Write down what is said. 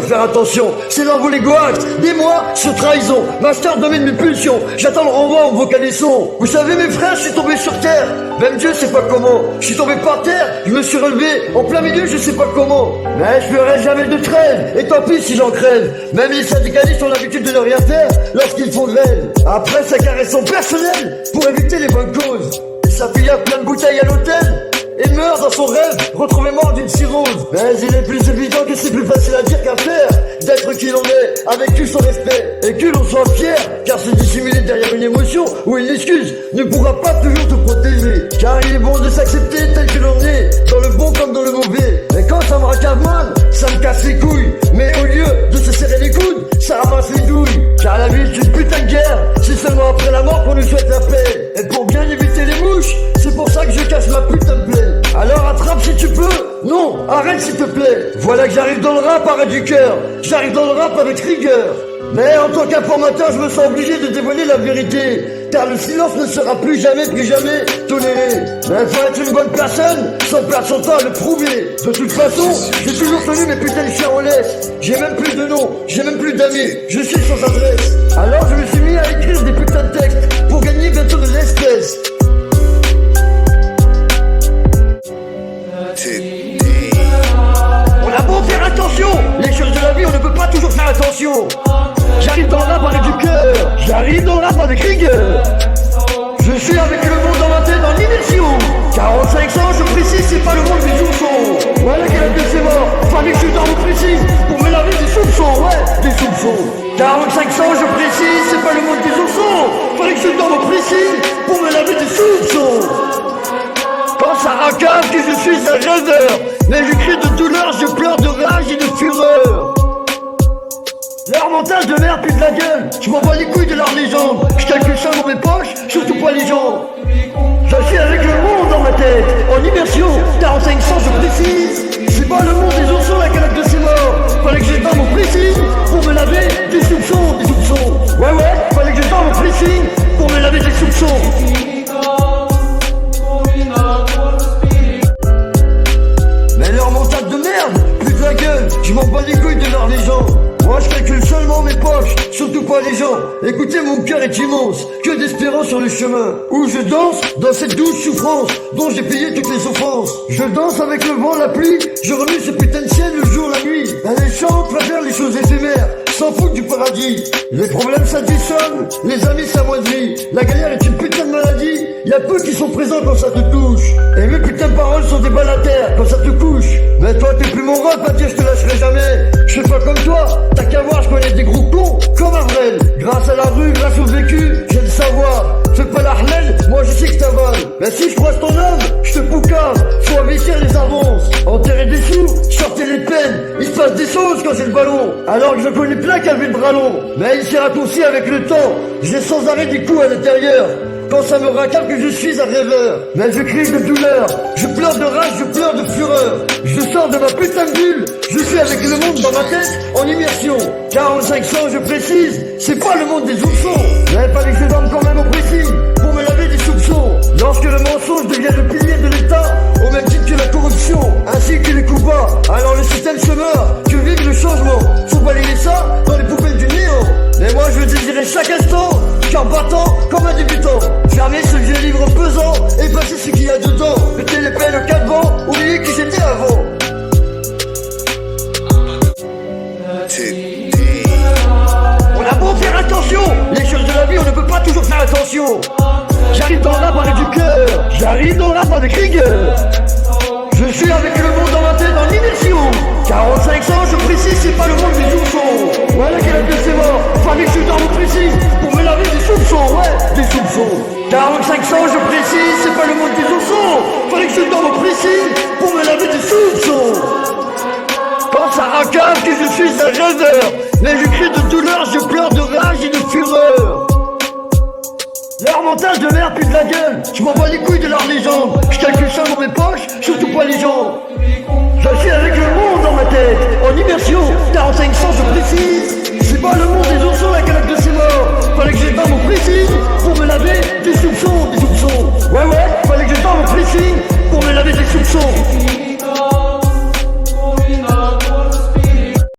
toujours faire attention. C'est l'envolée goax, des mois sur trahison. Master domine mes pulsions, j'attends le renvoi en vocal et son. Vous savez mes frères, je suis tombé sur terre. Même Dieu sait pas comment. Je suis tombé par terre, je me suis relevé. En plein milieu, je sais pas comment. Mais je ferai jamais de trêve. Et tant pis si j'en crève. Même les syndicalistes ont l'habitude de ne rien faire lorsqu'ils font grève. Après, ça caresse son personnel pour éviter les bonnes causes. Et sa fille a plein de bouteilles à l'hôtel. Et meurt dans son rêve, retrouvé mort d'une cirrhose. Mais il est plus évident que c'est plus facile à dire qu'à faire d'être qui l'on est, avec tout son respect. Et que l'on soit fier, car se dissimuler derrière une émotion ou une excuse ne pourra pas toujours te protéger. Car il est bon de s'accepter tel que l'on est, dans le bon comme dans le mauvais. Mais quand ça me racave mal, ça me casse les couilles. Mais au lieu de se serrer les coudes, ça ramasse les douilles. Car la vie est une putain de guerre, c'est seulement après la mort qu'on nous souhaite la paix. Et pour bien éviter les mouches, c'est pour ça que je cache ma putain de plaie. Alors attrape si tu peux. Non, arrête s'il te plaît. Voilà que j'arrive dans le rap, arrête du cœur. J'arrive dans le rap avec rigueur. Mais en tant qu'informateur, je me sens obligé de dévoiler la vérité. Car le silence ne sera plus jamais toléré. Mais faut être une bonne personne, sans perdre son temps à le prouver. De toute façon, j'ai toujours tenu mes putains de chiens en laisse. J'ai même plus de nom, j'ai même plus d'amis. Je suis sans adresse. Alors je me suis mis à écrire des putains de textes pour gagner bientôt de l'espèce. On a beau faire attention, les choses de la vie on ne peut pas toujours faire attention. J'arrive dans le rap avec du cœur, j'arrive dans le rap avec rigueur. Je suis avec le monde dans ma tête en immersion. 45 ans, je précise, c'est pas le monde des oursons. Voilà quel âge c'est mort, fallait que je dorme précise pour me laver des soupçons, ouais, des soupçons. 45 ans, je précise, c'est pas le monde des oursons. Fallait que je dorme précise pour me laver des soupçons. Quand ça racave que je suis un rêveur, mais je crie de douleur, je pleure de rage et de fureur. Leur montage de merde pue de la gueule, je m'envoie les couilles de leur légende. Je calcule ça dans mes poches, surtout pas les gens. Je suis avec le monde dans ma tête, en immersion, 45 ans je précise. C'est pas le monde des oursons, la calotte de ses morts. Fallait que je dorme au pressing pour me laver des soupçons, des soupçons. Ouais, fallait que je dorme au pressing pour me laver des soupçons. Mais leur montage de merde, plus de la gueule, je m'en bats les couilles de leur légende. Moi je calcule seulement mes poches, surtout pas les gens. Écoutez, mon cœur est immense, que d'espérance sur le chemin où je danse dans cette douce souffrance dont j'ai payé toutes les offenses. Je danse avec le vent, la pluie, je remue ce putain de ciel le jour, la nuit. Les gens préfèrent les choses éphémères, s'en foutent du paradis. Les problèmes s'additionnent, les amis s'amoindrissent. La galère est une putain de maladie, y'a peu qui sont présents quand ça te touche. Et mes putains de paroles sont des balles à terre quand ça te couche. Mais toi t'es plus mon rap, à dire je te lâcherai jamais. Je fais pas comme toi, t'as qu'à voir, je connais des gros cons comme Avrel. Grâce à la rue, grâce au vécu, j'ai le savoir. Fais pas la hlène, moi je sais que t'avales. Mais si je croise ton homme, je te poucave. Faut investir les avances, enterrer des sous, sortir les peines. Il se passe des choses quand j'ai le ballon. Alors que je connais plein qui avaient le bras long. Mais il s'est raccourci avec le temps. J'ai sans arrêt des coups à l'intérieur. Quand ça me racale que je suis un rêveur. Mais je crie de douleur, je pleure de rage, je pleure de fureur. Je sors de ma putain de bulle, je suis avec le monde dans ma tête, en immersion. 45 ans, je précise, c'est pas le monde des oursons. Mais fallait que je dorme quand même au précis, pour me laver des soupçons. Lorsque le mensonge devient le pilier de l'État, au même titre que la corruption, ainsi que les coups bas, alors le système se meurt, que vive le changement. Faut balayer ça dans les poubelles du néant. Mais moi je veux désirer chaque instant, car battant comme un débutant. Fermer ce vieux livre pesant, effacer ce qu'il y a dedans. Mettez les peines au cadran, oublier qui j'étais avant. On a beau faire attention, les choses de la vie on ne peut pas toujours faire attention. J'arrive dans le rap avec du cœur, j'arrive dans le rap avec rigueur. Je suis avec le monde dans ma tête en immersion. 45 ans, je précise, c'est pas le monde des oursons. Voilà quel âge c'est mort, fallait que je dorme précis pour me laver des soupçons, ouais, des soupçons. 45 ans, je précise, c'est pas le monde des oursons. Fallait que je dorme précis pour me laver des soupçons. Quand ça racave que je suis un rêveur, mais je crie de douleur, je pleure de rage et de fureur. Leur montage de merde pue de la gueule, je m'envoie les couilles de leur légende. Je calcule ça dans mes poches, surtout pas les gens. Je suis avec le monde dans ma tête, en immersion, 45 ans je précise. C'est pas le monde des oursons,